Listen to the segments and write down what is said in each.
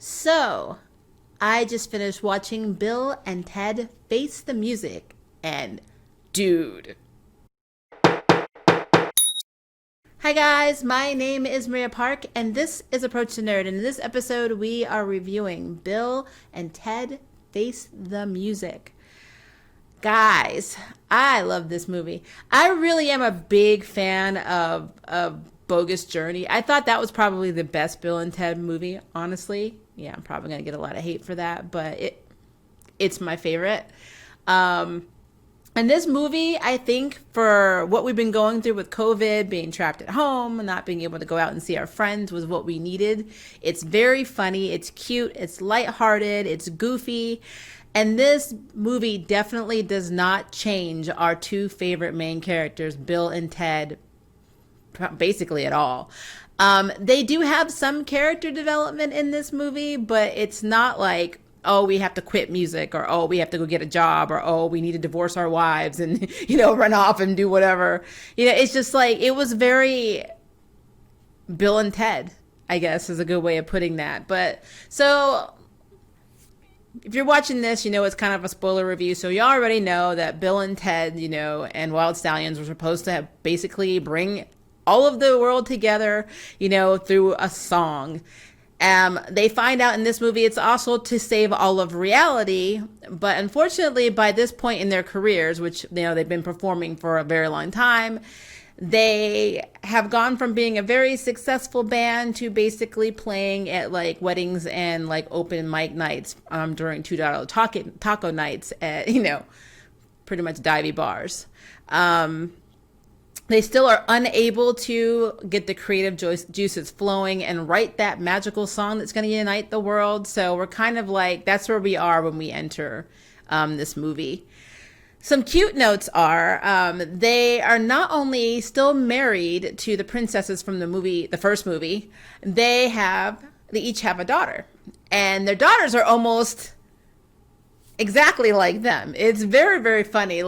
So, I just finished watching Bill and Ted Face the Music, and dude. Hi guys, my name is Maria Park, and this is Approach to Nerd. And in this episode, we are reviewing Bill and Ted Face the Music. Guys, I love this movie. I really am a big fan of Bogus Journey. I thought that was probably the best Bill and Ted movie, honestly. Yeah, I'm probably gonna get a lot of hate for that, but it's my favorite. And this movie, I think, for what we've been going through with COVID, being trapped at home, not being able to go out and see our friends, was what we needed. It's very funny, it's cute, it's lighthearted, it's goofy. And this movie definitely does not change our two favorite main characters, Bill and Ted, basically at all. They do have some character development in this movie, but it's not like, oh, we have to quit music, or oh, we have to go get a job, or oh, we need to divorce our wives and, run off and do whatever. It's just like, it was very Bill and Ted, I guess is a good way of putting that. But so if you're watching this, it's kind of a spoiler review. So you already know that Bill and Ted, and Wild Stallions were supposed to basically bring all of the world together, through a song. They find out in this movie it's also to save all of reality, but unfortunately by this point in their careers, which they've been performing for a very long time, they have gone from being a very successful band to basically playing at like weddings and like open mic nights during $2 taco nights at pretty much divey bars. They still are unable to get the creative juices flowing and write that magical song that's going to unite the world. So we're kind of like, that's where we are when we enter this movie. Some cute notes are they are not only still married to the princesses from the first movie, they each have a daughter. And their daughters are almost exactly like them. It's very, very funny.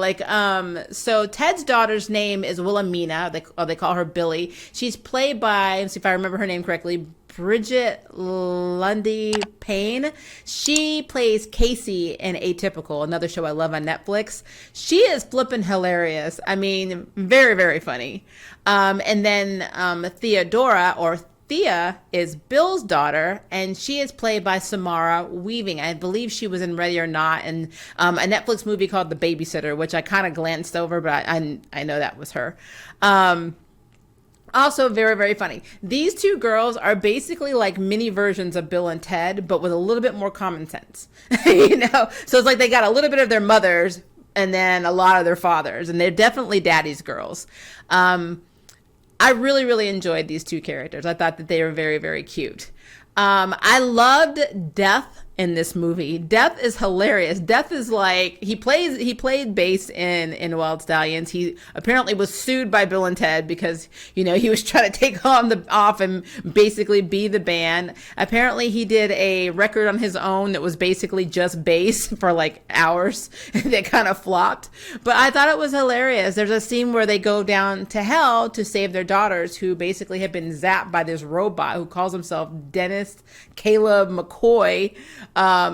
So Ted's daughter's name is Wilhelmina. They call her Billy. She's played by, let's see if I remember her name correctly, Bridget Lundy-Paine. She plays Casey in Atypical, another show I love on Netflix. She is flippin' hilarious. I mean, very, very funny. And then Theodora, or Thea, is Bill's daughter, and she is played by Samara Weaving. I believe she was in Ready or Not, and a Netflix movie called The Babysitter, which I kind of glanced over, but I know that was her. Also very, very funny. These two girls are basically like mini versions of Bill and Ted, but with a little bit more common sense. So it's like they got a little bit of their mothers and then a lot of their fathers, and they're definitely daddy's girls. I really, really enjoyed these two characters. I thought that they were very, very cute. I loved Death in this movie. Death is hilarious. Death is like, he played bass in Wild Stallions. He apparently was sued by Bill and Ted because, he was trying to take off and basically be the band. Apparently he did a record on his own that was basically just bass for like hours that kind of flopped. But I thought it was hilarious. There's a scene where they go down to hell to save their daughters, who basically have been zapped by this robot who calls himself Dennis Caleb McCoy.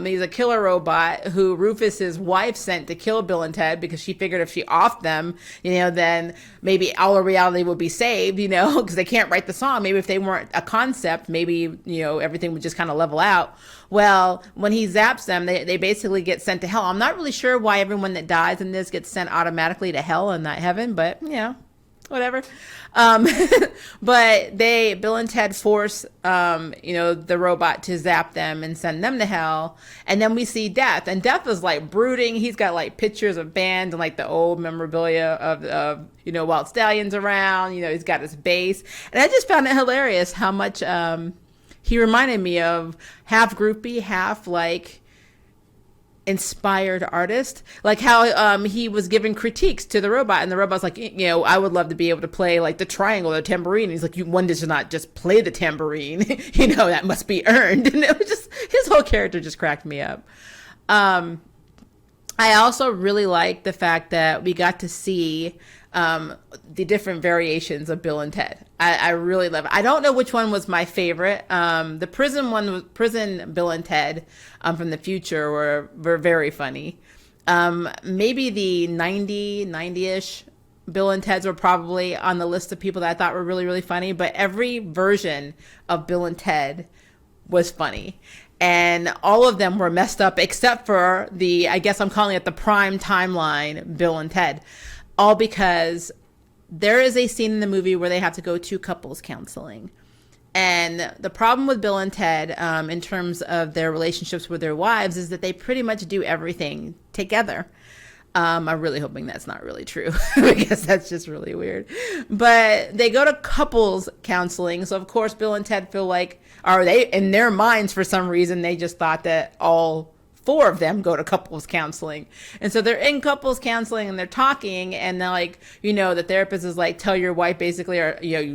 He's a killer robot who Rufus's wife sent to kill Bill and Ted because she figured if she offed them, then maybe all of reality would be saved, because they can't write the song. Maybe if they weren't a concept, maybe, everything would just kind of level out. Well, when he zaps them, they basically get sent to hell. I'm not really sure why everyone that dies in this gets sent automatically to hell and not heaven, but, whatever. But Bill and Ted force, the robot to zap them and send them to hell. And then we see Death, and Death is like brooding. He's got like pictures of bands and like the old memorabilia of Wild Stallions around. He's got his bass, and I just found it hilarious how much he reminded me of half groupie, half like inspired artist, like how he was giving critiques to the robot, and the robot's like, I would love to be able to play like the triangle or the tambourine. And he's like, one does not just play the tambourine, that must be earned. And it was just, his whole character just cracked me up. I also really like the fact that we got to see the different variations of Bill and Ted. I really love it. I don't know which one was my favorite. The prison one was prison Bill and Ted from the future were very funny. Maybe the 90-ish Bill and Ted's were probably on the list of people that I thought were really, really funny, but every version of Bill and Ted was funny. And all of them were messed up except for I guess I'm calling it the prime timeline Bill and Ted. All because there is a scene in the movie where they have to go to couples counseling. And the problem with Bill and Ted, in terms of their relationships with their wives, is that they pretty much do everything together. I'm really hoping that's not really true because that's just really weird. But they go to couples counseling. So, of course, Bill and Ted feel like, are they in their minds, for some reason, they just thought that all four of them go to couples counseling. And so they're in couples counseling and they're talking, and they're like, the therapist is like, tell your wife basically, or,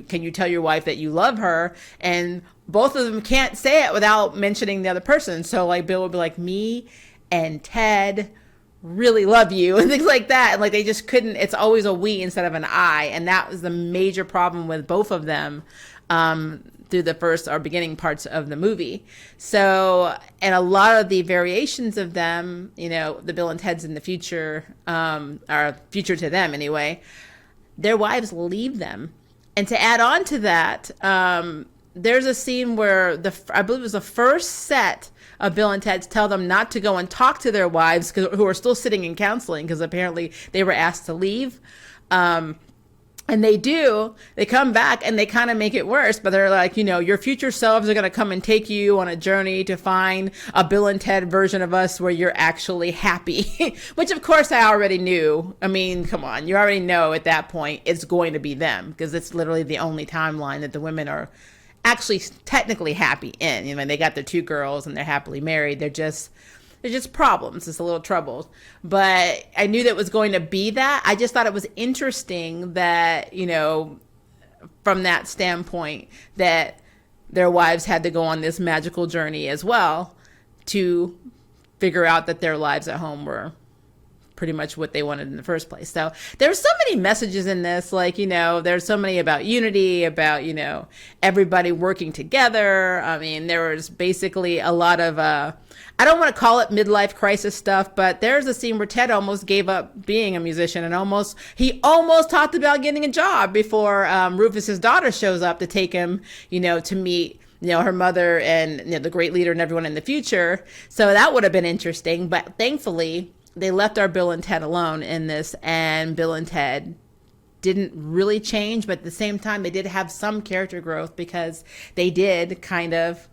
can you tell your wife that you love her? And both of them can't say it without mentioning the other person. So like Bill would be like, me and Ted really love you, and things like that. And like, they just couldn't, it's always a we instead of an I. And that was the major problem with both of them. Through the first or beginning parts of the movie. So, and a lot of the variations of them, the Bill and Ted's in the future, are future to them anyway, their wives leave them. And to add on to that, there's a scene where I believe it was the first set of Bill and Ted tell them not to go and talk to their wives who are still sitting in counseling because apparently they were asked to leave. And they come back and they kind of make it worse, but they're like, your future selves are going to come and take you on a journey to find a Bill and Ted version of us where you're actually happy, which of course I already knew. I mean, come on, you already know at that point it's going to be them because it's literally the only timeline that the women are actually technically happy in. They got their two girls and they're happily married. They're just problems. It's a little troubled. But I knew that was going to be that. I just thought it was interesting that, from that standpoint, that their wives had to go on this magical journey as well to figure out that their lives at home were pretty much what they wanted in the first place. So there's so many messages in this, like, there's so many about unity, about, everybody working together. I mean, there was basically a lot of, I don't want to call it midlife crisis stuff, but there's a scene where Ted almost gave up being a musician and he almost talked about getting a job before Rufus's daughter shows up to take him, to meet her mother and the great leader and everyone in the future. So that would have been interesting. But thankfully, they left our Bill and Ted alone in this, and Bill and Ted didn't really change, but at the same time, they did have some character growth because they did kind of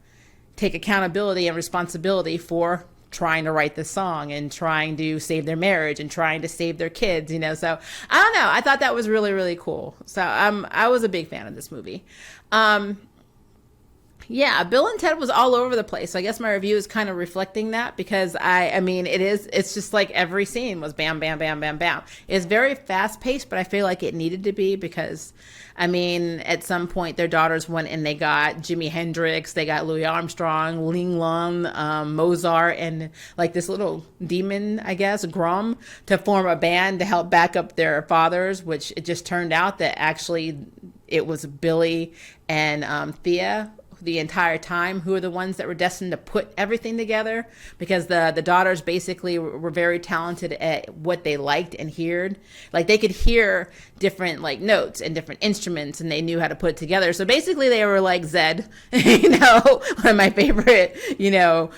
take accountability and responsibility for trying to write the song and trying to save their marriage and trying to save their kids, So I don't know. I thought that was really, really cool. So I was a big fan of this movie. Yeah, Bill and Ted was all over the place. So I guess my review is kind of reflecting that because it's just like every scene was bam, bam, bam, bam, bam. It's very fast paced, but I feel like it needed to be because, at some point their daughters went and they got Jimi Hendrix, they got Louis Armstrong, Ling Lung, Mozart, and like this little demon, I guess, Grum, to form a band to help back up their fathers, which it just turned out that actually it was Billy and Thea the entire time who are the ones that were destined to put everything together because the daughters basically were very talented at what they liked and heard. Like they could hear different like notes and different instruments and they knew how to put it together. So basically they were like Zed, one of my favorite,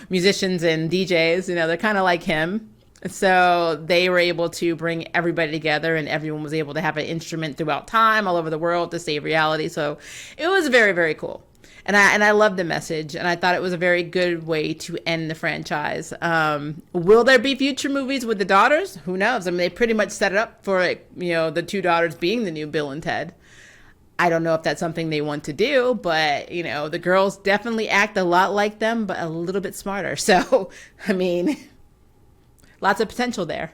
musicians and DJs, they're kind of like him. So they were able to bring everybody together and everyone was able to have an instrument throughout time all over the world to save reality. So it was very, very cool. And I love the message, and I thought it was a very good way to end the franchise. Will there be future movies with the daughters? Who knows? They pretty much set it up for the two daughters being the new Bill and Ted. I don't know if that's something they want to do, but the girls definitely act a lot like them, but a little bit smarter. So, lots of potential there.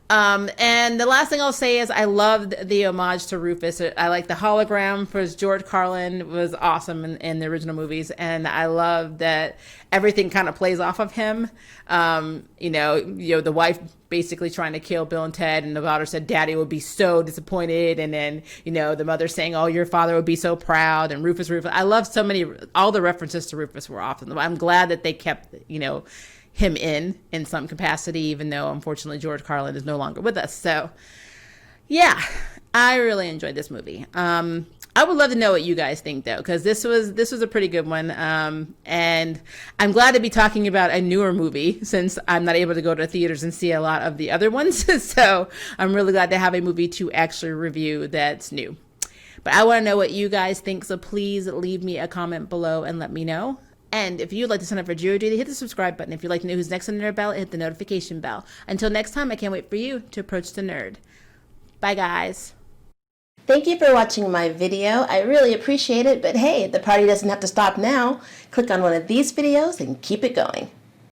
And the last thing I'll say is I loved the homage to Rufus. I like the hologram for George Carlin was awesome in the original movies, and I love that everything kind of plays off of him. The wife basically trying to kill Bill and Ted, and the daughter said, "Daddy would be so disappointed," and then the mother saying, "Oh, your father would be so proud," and Rufus. I love so many. All the references to Rufus were awesome. I'm glad that they kept him in some capacity, even though unfortunately George Carlin is no longer with us. So yeah, I really enjoyed this movie. I would love to know what you guys think though, because this was a pretty good one. And I'm glad to be talking about a newer movie since I'm not able to go to theaters and see a lot of the other ones. So I'm really glad to have a movie to actually review that's new. But I want to know what you guys think, so please leave me a comment below and let me know. And if you'd like to sign up for Jury Duty, hit the subscribe button. If you'd like to know who's next on the Nerd Ballot, hit the notification bell. Until next time, I can't wait for you to approach the nerd. Bye, guys. Thank you for watching my video. I really appreciate it, but hey, the party doesn't have to stop now. Click on one of these videos and keep it going.